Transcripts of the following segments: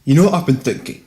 You know what I've been thinking?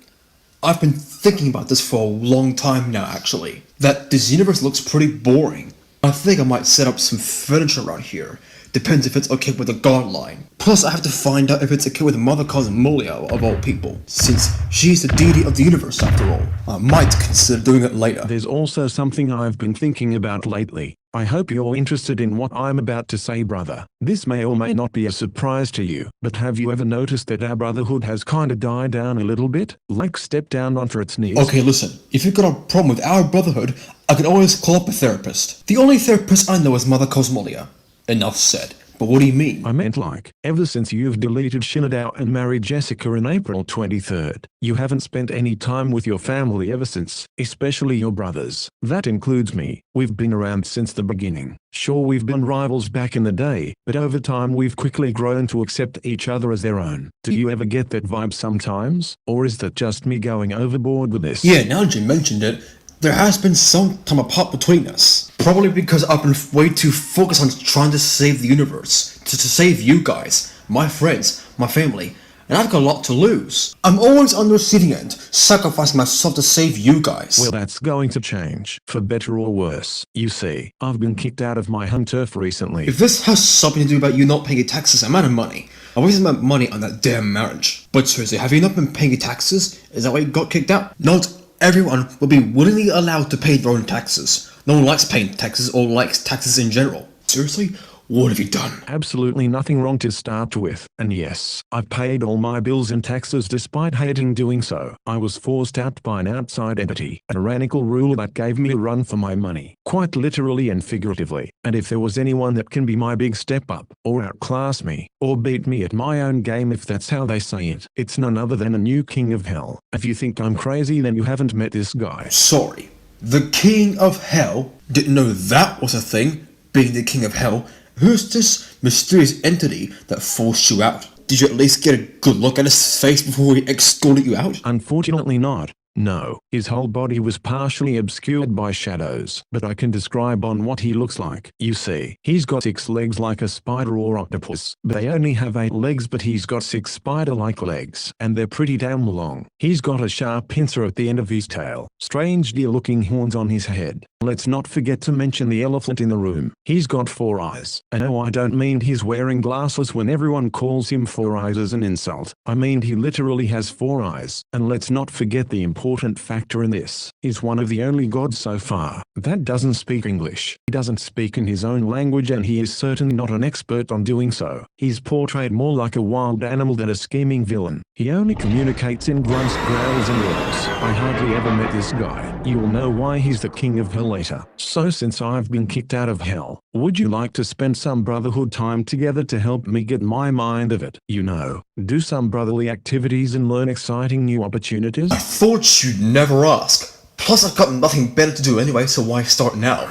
I've been thinking about this for a long time now actually. That this universe looks pretty boring. I think I might set up some furniture around here. Depends if it's okay with the god line. Plus I have to find out if it's okay with Mother Cosmolia of all people, since she's the deity of the universe after all. I might consider doing it later. There's also something I've been thinking about lately. I hope you're interested in what I'm about to say, brother. This may or may not be a surprise to you, but have you ever noticed that our brotherhood has kinda died down a little bit? Like stepped down onto its knees? Okay, listen, if you've got a problem with our brotherhood, I can always call up a therapist. The only therapist I know is Mother Cosmolia. Enough said. But what do you mean? I meant like, ever since you've deleted Shinad out and married Jessica in April 23rd, you haven't spent any time with your family ever since, especially your brothers. That includes me. We've been around since the beginning. Sure, we've been rivals back in the day, but over time we've quickly grown to accept each other as their own. Do you ever get that vibe sometimes? Or is that just me going overboard with this? Yeah, now that you mentioned it, there has been some time apart between us. Probably because I've been way too focused on trying to save the universe. To save you guys, my friends, my family, and I've got a lot to lose. I'm always on the receiving end, sacrificing myself to save you guys. Well, that's going to change, for better or worse. You see, I've been kicked out of my home turf recently. If this has something to do about you not paying your taxes, I'm out of money. I wasted my money on that damn marriage. But seriously, have you not been paying your taxes? Is that why you got kicked out? Not everyone will be willingly allowed to pay their own taxes. No one likes paying taxes or likes taxes in general. Seriously? What have you done? Absolutely nothing wrong to start with. And yes, I've paid all my bills and taxes despite hating doing so. I was forced out by an outside entity, a tyrannical ruler that gave me a run for my money, quite literally and figuratively. And if there was anyone that can be my big step up, or outclass me, or beat me at my own game if that's how they say it, it's none other than a new king of hell. If you think I'm crazy, then you haven't met this guy. Sorry. The king of hell? Didn't know that was a thing, being the king of hell. Who's this mysterious entity that forced you out? Did you at least get a good look at his face before he escorted you out? Unfortunately not. No, his whole body was partially obscured by shadows, but I can describe on what he looks like. You see, he's got 6 legs like a spider or octopus, but they only have 8 legs, but he's got 6 spider-like legs, and they're pretty damn long. He's got a sharp pincer at the end of his tail, strange deer-looking horns on his head. Let's not forget to mention the elephant in the room. He's got 4 eyes. And no, I don't mean he's wearing glasses when everyone calls him 4 eyes as an insult. I mean he literally has 4 eyes. And let's not forget the important factor in this. He's one of the only gods so far that doesn't speak English. He doesn't speak in his own language, and he is certainly not an expert on doing so. He's portrayed more like a wild animal than a scheming villain. He only communicates in grunts, growls, and roars. I hardly ever met this guy. You'll know why he's the king of hell later. So since I've been kicked out of hell, would you like to spend some brotherhood time together to help me get my mind of it? You know, do some brotherly activities and learn exciting new opportunities? I thought you'd never ask. Plus I've got nothing better to do anyway, so why start now?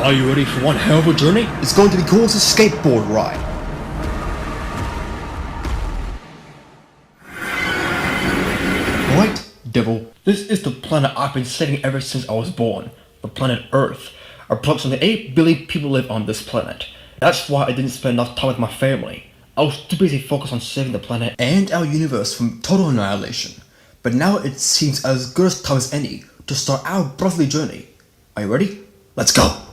Are you ready for one hell of a journey? It's going to be cool as a skateboard ride. Right, Devil. This is the planet I've been studying ever since I was born. The planet Earth. Approximately 8 billion people live on this planet. That's why I didn't spend enough time with my family. I was too busy focused on saving the planet and our universe from total annihilation. But now it seems as good a time as any to start our brotherly journey. Are you ready? Let's go!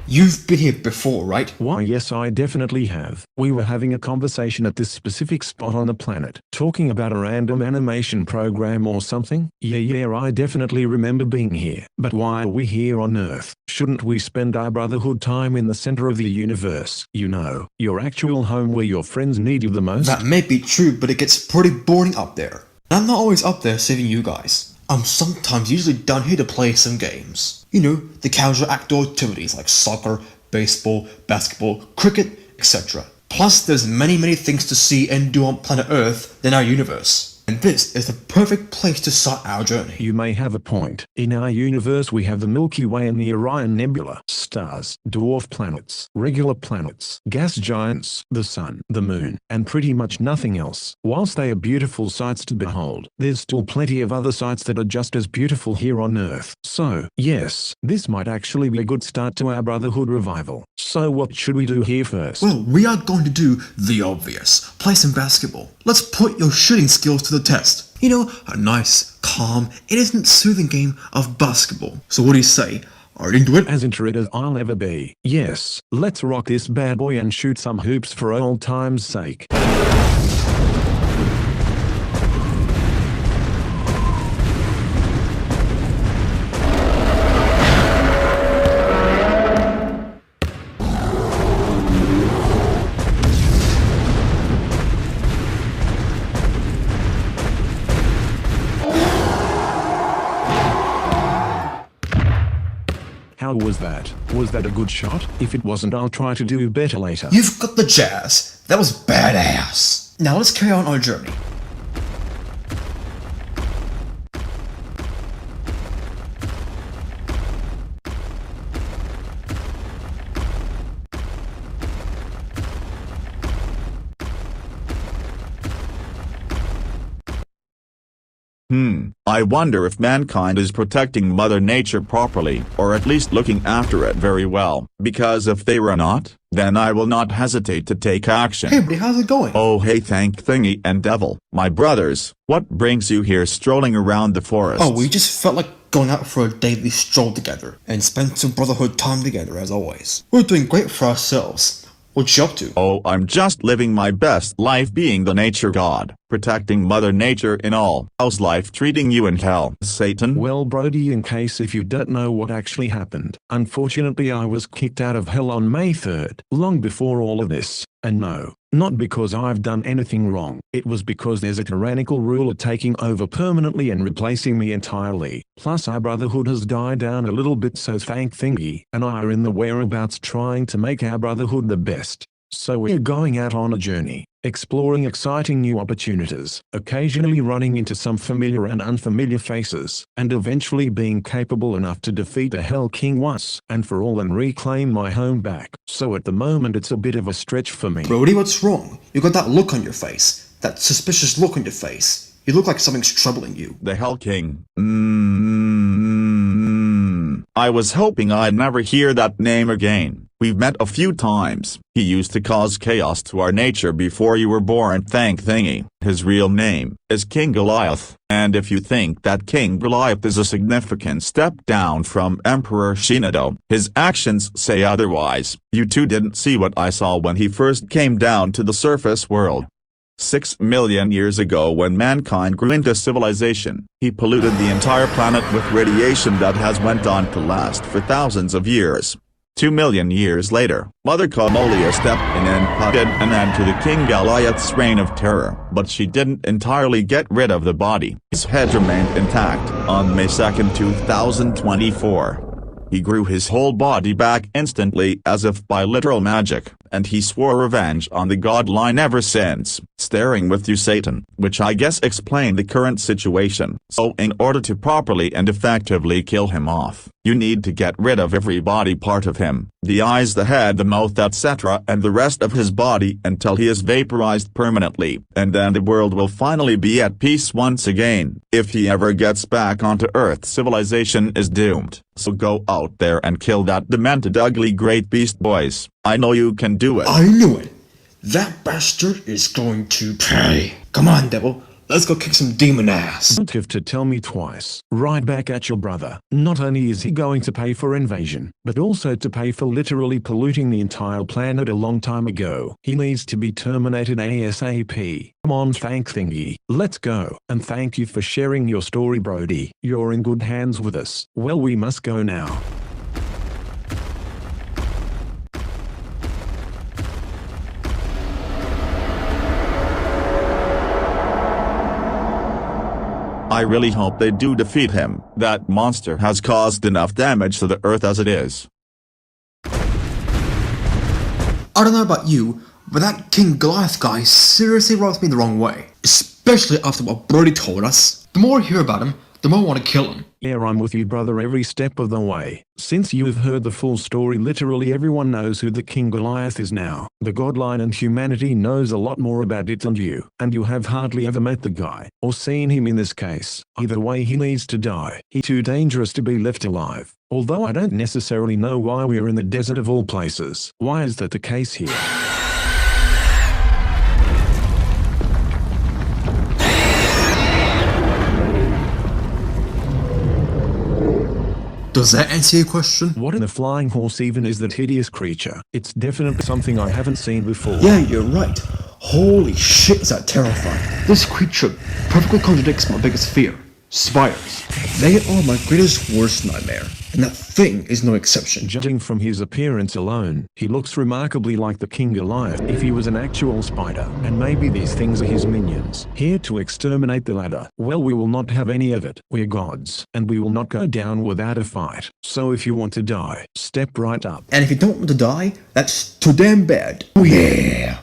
You've been here before, right? Why, yes, I definitely have. We were having a conversation at this specific spot on the planet, talking about a random animation program or something. Yeah, I definitely remember being here. But why are we here on Earth? Shouldn't we spend our brotherhood time in the center of the universe? You know, your actual home where your friends need you the most? That may be true, but it gets pretty boring up there. I'm not always up there saving you guys. I'm sometimes usually down here to play some games. You know, the casual outdoor activities like soccer, baseball, basketball, cricket, etc. Plus, there's many things to see and do on planet Earth than our universe. And this is the perfect place to start our journey. You may have a point. In our universe we have the Milky Way and the Orion Nebula. stars, dwarf planets, regular planets, gas giants, the sun, the moon, and pretty much nothing else. Whilst they are beautiful sights to behold, there's still plenty of other sights that are just as beautiful here on Earth. So, yes, this might actually be a good start to our Brotherhood revival. So what should we do here first? Well, we are going to do the obvious. Play some basketball. Let's put your shooting skills to the test. You know, a nice, calm, innocent, soothing game of basketball. So what do you say? Are you into it? As into it as I'll ever be. Yes, let's rock this bad boy and shoot some hoops for old time's sake. How was that? Was that a good shot? If it wasn't, I'll try to do better later. You've got the jazz. That was badass. Now let's carry on our journey. I wonder if mankind is protecting Mother Nature properly, or at least looking after it very well, because if they were not, then I will not hesitate to take action. Hey buddy, how's it going? Oh hey ThankThingy and Devil, my brothers, what brings you here strolling around the forest? Oh, we just felt like going out for a daily stroll together, and spend some Brotherhood time together as always. We're doing great for ourselves. What you up to? Oh, I'm just living my best life being the nature god, protecting Mother Nature in all. How's life treating you in hell, Satan? Well Brody, in case if you don't know what actually happened, unfortunately I was kicked out of hell on May 3rd, long before all of this. And no, not because I've done anything wrong, it was because there's a tyrannical ruler taking over permanently and replacing me entirely. Plus our Brotherhood has died down a little bit, so ThankThingy and I are in the whereabouts trying to make our Brotherhood the best. So we're going out on a journey, exploring exciting new opportunities, occasionally running into some familiar and unfamiliar faces, and eventually being capable enough to defeat the Hell King once and for all and reclaim my home back. So at the moment it's a bit of a stretch for me. Brody, what's wrong? You got that look on your face. That suspicious look on your face. You look like something's troubling you. The Hell King. I was hoping I'd never hear that name again. We've met a few times. He used to cause chaos to our nature before you were born, ThankThingy. His real name is King Goliath. And if you think that King Goliath is a significant step down from Emperor Shinado, his actions say otherwise. You two didn't see what I saw when he first came down to the surface world. 6 million years ago, when mankind grew into civilization, he polluted the entire planet with radiation that has went on to last for thousands of years. 2 million years later, Mother Camolia stepped in and put an end to the King Goliath's reign of terror, but she didn't entirely get rid of the body. His head remained intact. On May 2, 2024. He grew his whole body back instantly as if by literal magic, and he swore revenge on the godline ever since. Staring with you, Satan, which I guess explained the current situation. So in order to properly and effectively kill him off, you need to get rid of every body part of him, the eyes, the head, the mouth, etc., and the rest of his body until he is vaporized permanently, and then the world will finally be at peace once again. If he ever gets back onto Earth, civilization is doomed. So go out there and kill that demented ugly great beast, boys. I know you can do it. I knew it. That bastard is going to pay. Come on, devil. Let's go kick some demon ass. Don't have to tell me twice. Right back at your brother. Not only is he going to pay for invasion, but also to pay for literally polluting the entire planet a long time ago. He needs to be terminated ASAP. Come on, ThankThingy. Let's go. And thank you for sharing your story, Brody. You're in good hands with us. Well, we must go now. I really hope they do defeat him. That monster has caused enough damage to the Earth as it is. I don't know about you, but that King Goliath guy seriously rubs me the wrong way. Especially after what Brody told us. The more I hear about him, the more I want to kill him. Yeah, I'm with you, brother, every step of the way. Since you've heard the full story, literally everyone knows who the King Goliath is now. The godline and humanity knows a lot more about it than you, and you have hardly ever met the guy, or seen him in this case. Either way, he needs to die. He's too dangerous to be left alive. Although I don't necessarily know why we're in the desert of all places. Why is that the case here? Does that answer your question? What in the flying horse even is that hideous creature? It's definitely something I haven't seen before. Yeah, you're right. Holy shit, is that terrifying. This creature perfectly contradicts my biggest fear. Spiders. They are my greatest worst nightmare, and that thing is no exception. Judging from his appearance alone, he looks remarkably like the King Goliath if he was an actual spider, and maybe these things are his minions, here to exterminate the ladder. Well, we will not have any of it. We're gods, and we will not go down without a fight. So if you want to die, step right up. And if you don't want to die, that's too damn bad. Oh yeah!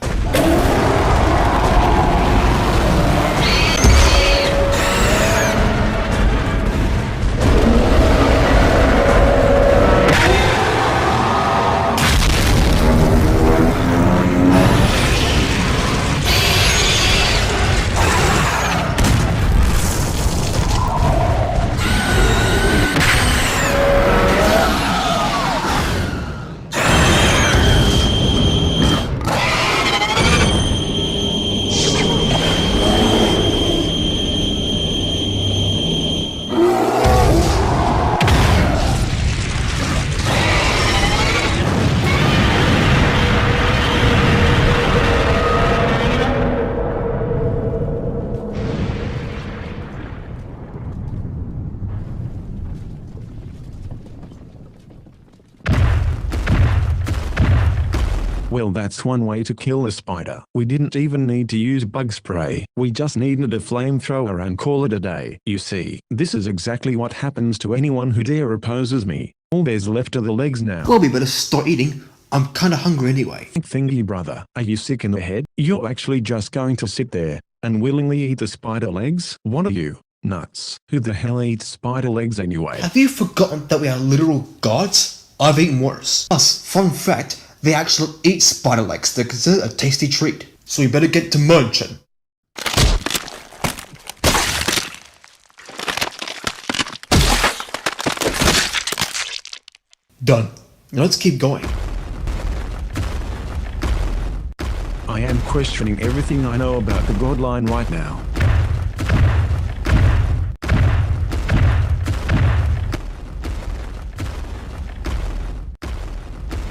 Well, that's one way to kill a spider. We didn't even need to use bug spray. We just needed a flamethrower and call it a day. You see, this is exactly what happens to anyone who dare opposes me. All there's left are the legs now. Well, we better start eating. I'm kinda hungry anyway. Thingy, brother, are you sick in the head? You're actually just going to sit there and willingly eat the spider legs? What are you, nuts? Who the hell eats spider legs anyway? Have you forgotten that we are literal gods? I've eaten worse. Plus, fun fact, they actually eat spider legs. They're considered a tasty treat. So you better get to munching. Done. Now let's keep going. I am questioning everything I know about the godline right now.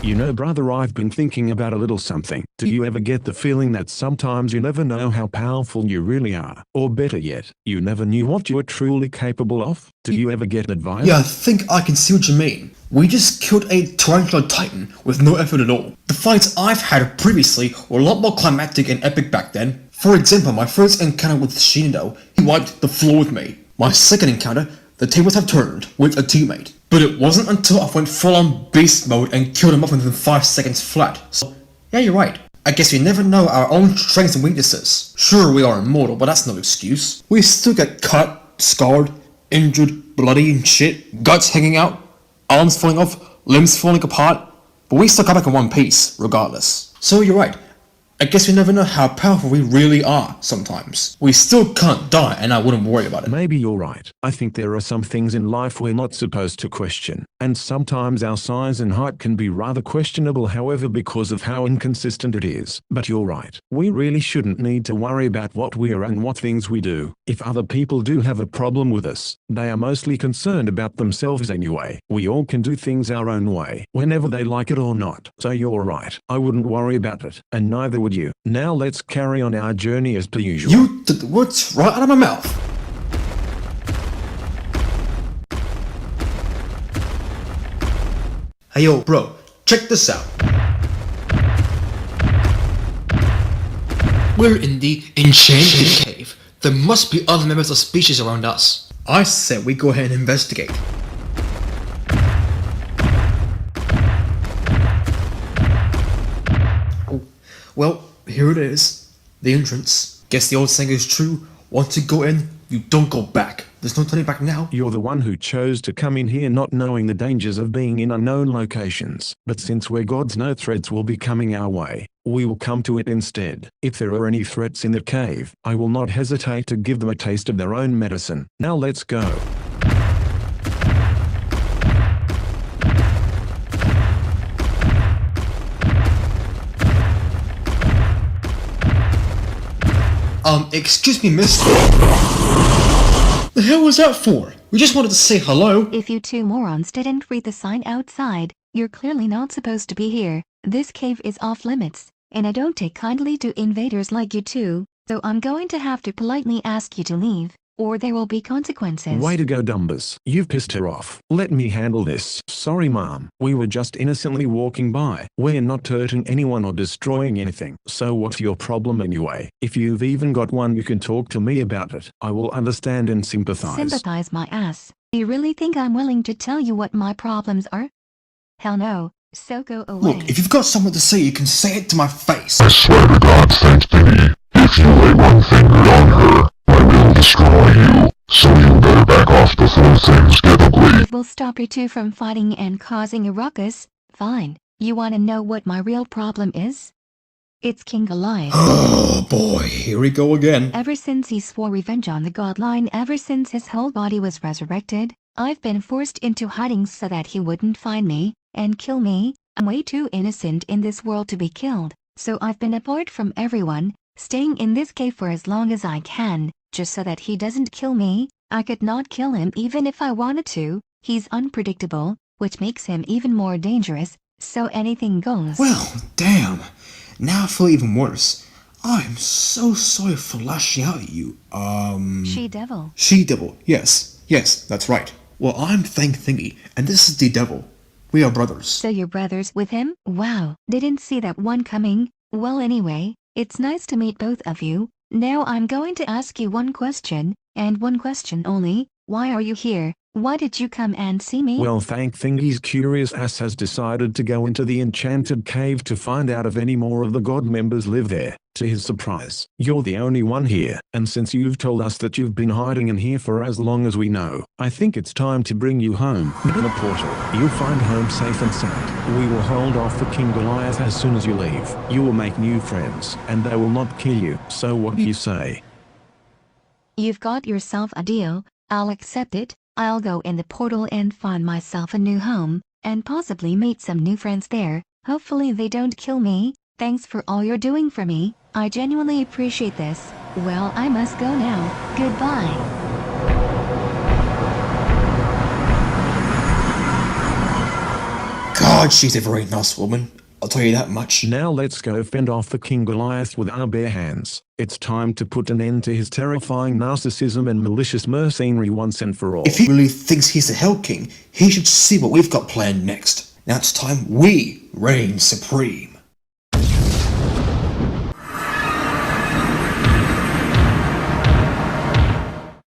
You know, brother, I've been thinking about a little something. Do you ever get the feeling that sometimes you never know how powerful you really are? Or better yet, you never knew what you were truly capable of? Do you ever get advice? Yeah, I think I can see what you mean. We just killed a tarantula titan with no effort at all. The fights I've had previously were a lot more climactic and epic back then. For example, my first encounter with Shinido, he wiped the floor with me. My second encounter, the tables have turned with a teammate. But it wasn't until I went full on beast mode and killed him off within 5 seconds flat. So, yeah, you're right. I guess we never know our own strengths and weaknesses. Sure, we are immortal, but that's no excuse. We still get cut, scarred, injured, bloody and shit, guts hanging out, arms falling off, limbs falling apart, but we still come back in one piece, regardless. So you're right. I guess we never know how powerful we really are sometimes. We still can't die, and I wouldn't worry about it. Maybe you're right. I think there are some things in life we're not supposed to question. And sometimes our size and height can be rather questionable, however, because of how inconsistent it is. But you're right. We really shouldn't need to worry about what we are and what things we do. If other people do have a problem with us, they are mostly concerned about themselves anyway. We all can do things our own way, whenever they like it or not. So you're right. I wouldn't worry about it, and neither would you. Now let's carry on our journey as per usual. You took the words right out of my mouth. Hey yo, bro, check this out. We're in the Enchanted Cave. There must be other members of species around us. I said we go ahead and investigate. Oh, well, here it is. The entrance. Guess the old saying is true. Want to go in, You don't go back. There's no turning back now. You're the one who chose to come in here not knowing the dangers of being in unknown locations. But since we're gods, no threats will be coming our way. We will come to it instead. If there are any threats in the cave, I will not hesitate to give them a taste of their own medicine. Now let's go. Excuse me, mister. The hell was that for? We just wanted to say hello. If you two morons didn't read the sign outside, you're clearly not supposed to be here. This cave is off limits, and I don't take kindly to invaders like you two, so I'm going to have to politely ask you to leave, or there will be consequences. Way to go, Dumbers. You've pissed her off. Let me handle this. Sorry, Mom. We were just innocently walking by. We're not hurting anyone or destroying anything. So what's your problem anyway? If you've even got one, you can talk to me about it. I will understand and sympathize. Sympathize my ass. Do you really think I'm willing to tell you what my problems are? Hell no. So go away. Look, if you've got something to say, you can say it to my face. I swear to God, ThankThingy, if you lay one finger on her, I will destroy you. So you better back off before things get ugly. It will stop you two from fighting and causing a ruckus. Fine. You wanna know what my real problem is? It's King Goliath. Oh boy, here we go again. Ever since he swore revenge on the godline, ever since his whole body was resurrected, I've been forced into hiding so that he wouldn't find me and kill me. I'm way too innocent in this world to be killed, so I've been apart from everyone, staying in this cave for as long as I can, just so that he doesn't kill me. I could not kill him even if I wanted to. He's unpredictable, which makes him even more dangerous, so anything goes. Well, damn. Now I feel even worse. I'm so sorry for lashing out at you. She-devil. She-devil, yes. Yes, that's right. Well, I'm ThankThingy, and this is the devil. We are brothers. So you're brothers with him? Wow, didn't see that one coming. Well anyway, it's nice to meet both of you. Now I'm going to ask you one question, and one question only. Why are you here? Why did you come and see me? Well, ThankThingy's curious ass has decided to go into the enchanted cave to find out if any more of the god members live there. To his surprise, you're the only one here, and since you've told us that you've been hiding in here for as long as we know, I think it's time to bring you home. In the portal, you'll find home safe and sound. We will hold off the King Goliath as soon as you leave. You will make new friends, and they will not kill you. So what do you say? You've got yourself a deal. I'll accept it. I'll go in the portal and find myself a new home, and possibly meet some new friends there. Hopefully they don't kill me. Thanks for all you're doing for me. I genuinely appreciate this. Well, I must go now. Goodbye. God, she's a very nice woman. I'll tell you that much. Now let's go fend off the King Goliath with our bare hands. It's time to put an end to his terrifying narcissism and malicious mercenary once and for all. If he really thinks he's the Hell King, he should see what we've got planned next. Now it's time we reign supreme.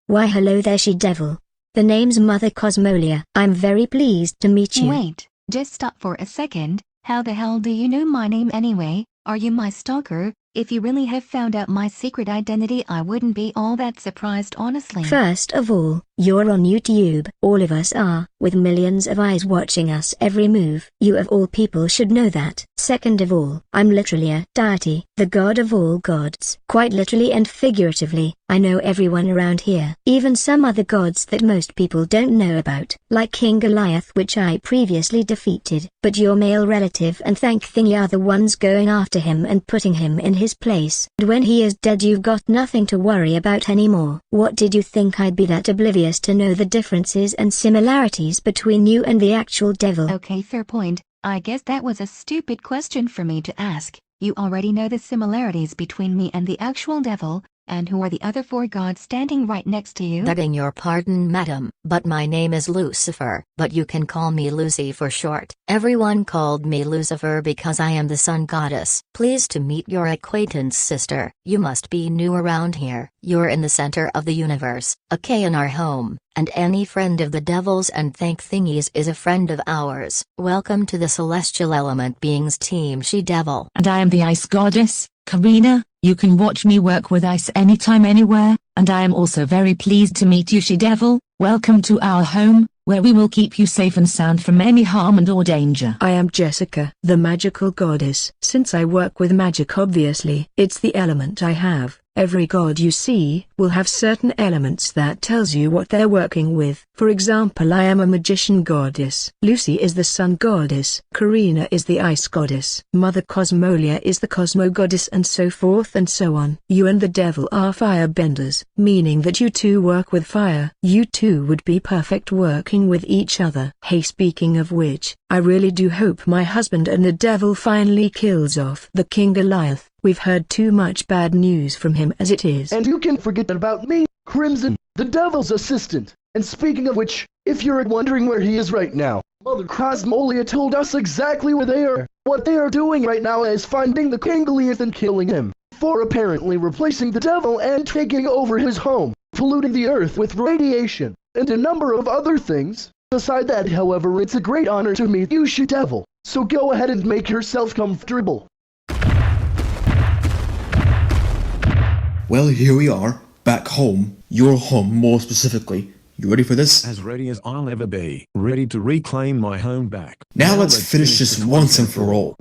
Why hello there, she-devil. The name's Mother Cosmolia. I'm very pleased to meet you. Wait, just stop for a second. How the hell do you know my name anyway? Are you my stalker? If you really have found out my secret identity, I wouldn't be all that surprised, honestly. First of all, you're on YouTube. All of us are, with millions of eyes watching us every move. You of all people should know that. Second of all, I'm literally a deity, the god of all gods. Quite literally and figuratively, I know everyone around here. Even some other gods that most people don't know about, like King Goliath, which I previously defeated. But your male relative and ThankThingy are the ones going after him and putting him in his place. And when he is dead, you've got nothing to worry about anymore. What did you think I'd be that oblivious to know the differences and similarities between you and the actual devil? Okay, fair point. I guess that was a stupid question for me to ask. You already know the similarities between me and the actual devil. And who are the other four gods standing right next to you? Begging your pardon, madam, but my name is Lucifer, but you can call me Lucy for short. Everyone called me Lucifer because I am the sun goddess. Pleased to meet your acquaintance, sister. You must be new around here. You're in the center of the universe, a K in our home, and any friend of the devil's and ThankThingy's is a friend of ours. Welcome to the Celestial Element Beings team, she-devil. And I am the ice goddess, Karina. You can watch me work with ice anytime, anywhere. and I am also very pleased to meet you, She-Devil. Welcome to our home, where we will keep you safe and sound from any harm and or danger. I am Jessica, the magical goddess. Since I work with magic, obviously, it's the element I have. Every god you see will have certain elements that tells you what they're working with. For example, I am a magician goddess. Lucy is the sun goddess. Karina is the ice goddess. Mother Cosmolia is the cosmo goddess, and so forth and so on. You and the devil are firebenders, meaning that you two work with fire. You two would be perfect working with each other. Hey, speaking of which, I really do hope my husband and the devil finally kills off the King Goliath. We've heard too much bad news from him as it is. And you can forget about me, Crimson, the devil's assistant. And speaking of which, if you're wondering where he is right now, Mother Cosmolia told us exactly where they are. What they are doing right now is finding the King Goliath and killing him, for apparently replacing the devil and taking over his home, polluting the earth with radiation, and a number of other things. Beside that, however, it's a great honor to meet you, She-Devil. So go ahead and make yourself comfortable. Well, here we are, back home, your home more specifically. You ready for this? As ready as I'll ever be, ready to reclaim my home back. Now let's finish this once and for all.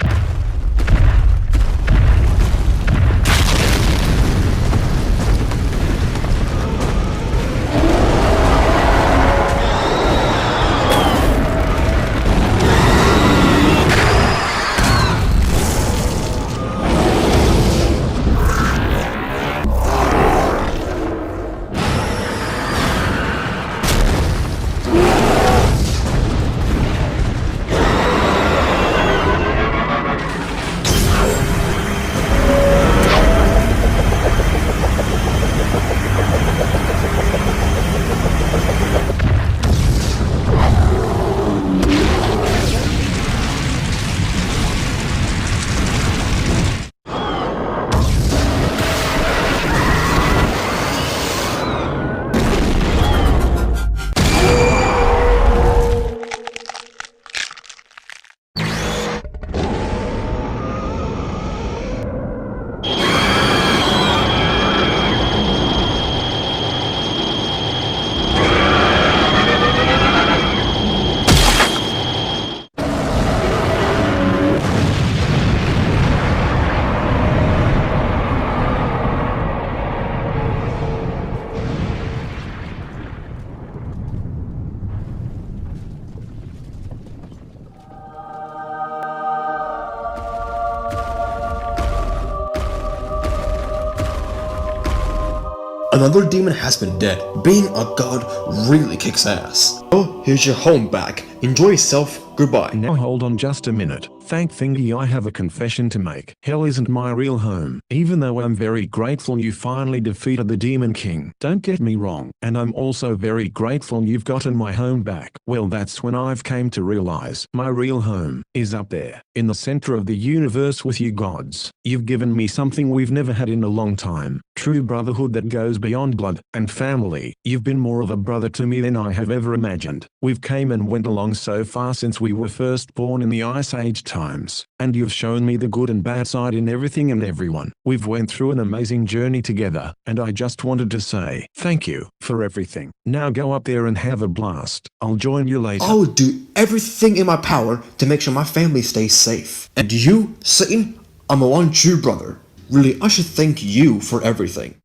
Another demon has been dead. Being a god really kicks ass. Oh, here's your home back. Enjoy yourself. Goodbye. Now hold on just a minute. ThankThingy, I have a confession to make. Hell isn't my real home. Even though I'm very grateful you finally defeated the Demon King. Don't get me wrong. And I'm also very grateful you've gotten my home back. Well, that's when I've came to realize my real home is up there, in the center of the universe with you gods. You've given me something we've never had in a long time. True brotherhood that goes beyond blood and family. You've been more of a brother to me than I have ever imagined. We've came and went along so far since we were first born in the Ice Age times, and you've shown me the good and bad side in everything and everyone. We've went through an amazing journey together, and I just wanted to say thank you for everything. Now go up there and have a blast. I'll join you later. I'll do everything in my power to make sure my family stays safe. And you, Satan, I'm a one true brother. Really, I should thank you for everything.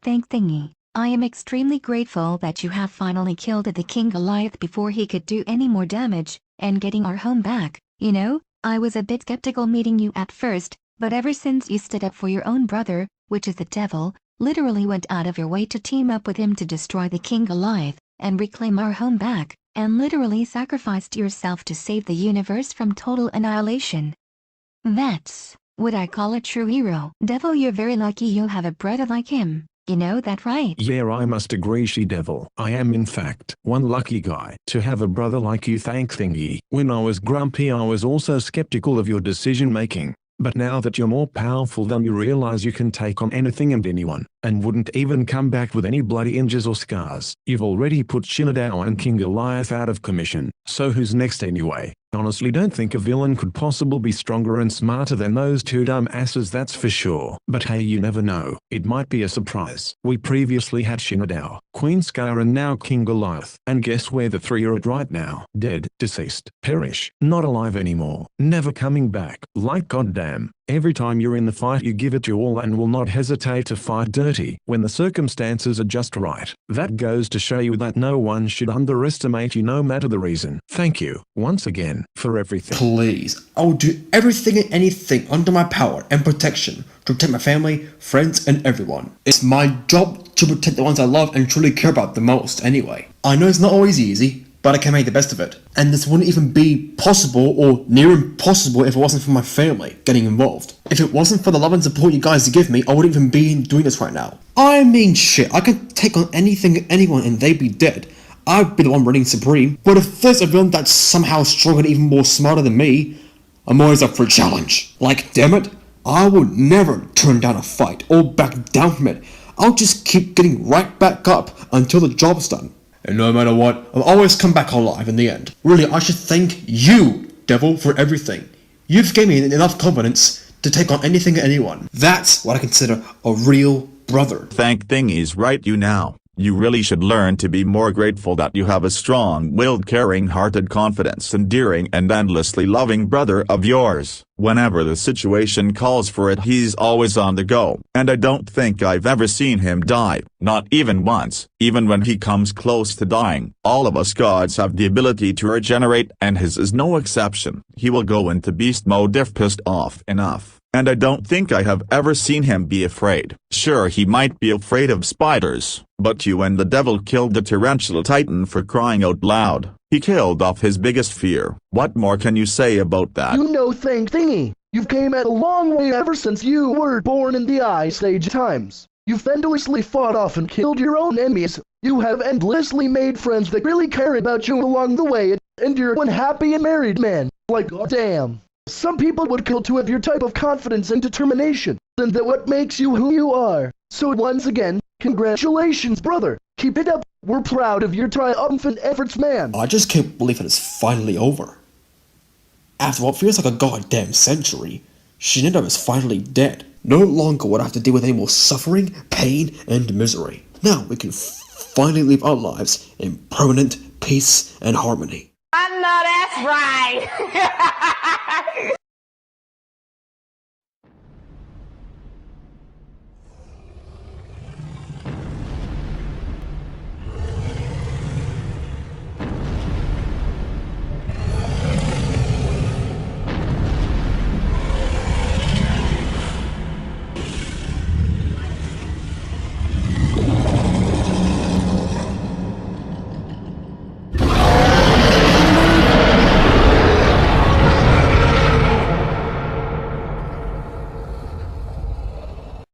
ThankThingy, I am extremely grateful that you have finally killed the King Goliath before he could do any more damage, and getting our home back. You know, I was a bit skeptical meeting you at first, but ever since you stood up for your own brother, which is the devil, literally went out of your way to team up with him to destroy the King Goliath, and reclaim our home back, and literally sacrificed yourself to save the universe from total annihilation. That's what I call a true hero. Devil, you're very lucky you have a brother like him. You know that, right? Yeah, I must agree, She-Devil. I am in fact one lucky guy to have a brother like you, ThankThingy. When I was grumpy, I was also skeptical of your decision making. But now that you're more powerful than you realize you can take on anything and anyone, and wouldn't even come back with any bloody injuries or scars. You've already put Shinadao and King Goliath out of commission, so who's next anyway? Honestly, don't think a villain could possibly be stronger and smarter than those two dumb asses, that's for sure. But hey, you never know, it might be a surprise. We previously had Shinadao, Queen Scar and now King Goliath. And guess where the three are at right now? Dead, deceased, perish, not alive anymore, never coming back. Like goddamn. Every time you're in the fight you give it your all and will not hesitate to fight dirty when the circumstances are just right. That goes to show you that no one should underestimate you no matter the reason. Thank you, once again, for everything. Please, I will do everything and anything under my power and protection to protect my family, friends, and everyone. It's my job to protect the ones I love and truly care about the most anyway. I know it's not always easy, but I can make the best of it. And this wouldn't even be possible or near impossible if it wasn't for my family getting involved. If it wasn't for the love and support you guys give me, I wouldn't even be doing this right now. I mean shit, I could take on anything and anyone and they'd be dead. I'd be the one reigning supreme. But if there's a villain that's somehow stronger and even more smarter than me, I'm always up for a challenge. Like, damn it, I would never turn down a fight or back down from it. I'll just keep getting right back up until the job's done. And no matter what, I'll always come back alive in the end. Really, I should thank you, Devil, for everything. You've given me enough confidence to take on anything and anyone. That's what I consider a real brother. ThankThingy's right you now. You really should learn to be more grateful that you have a strong-willed, caring-hearted, confident, endearing and endlessly loving brother of yours. Whenever the situation calls for it, he's always on the go. And I don't think I've ever seen him die, not even once. Even when he comes close to dying, all of us gods have the ability to regenerate and his is no exception. He will go into beast mode if pissed off enough. And I don't think I have ever seen him be afraid. Sure, he might be afraid of spiders, but you and the devil killed the tarantula titan, for crying out loud. He killed off his biggest fear. What more can you say about that? You know, ThankThingy, you've came a long way ever since you were born in the Ice Age times. You've endlessly fought off and killed your own enemies. You have endlessly made friends that really care about you along the way, and you're one happy and married man. Like, goddamn. Some people would kill to have your type of confidence and determination, and that what makes you who you are. So once again, congratulations, brother. Keep it up. We're proud of your triumphant efforts, man. I just can't believe it is finally over. After what feels like a goddamn century, Shinada is finally dead. No longer would I have to deal with any more suffering, pain, and misery. Now we can finally live our lives in permanent peace and harmony. I know that's right.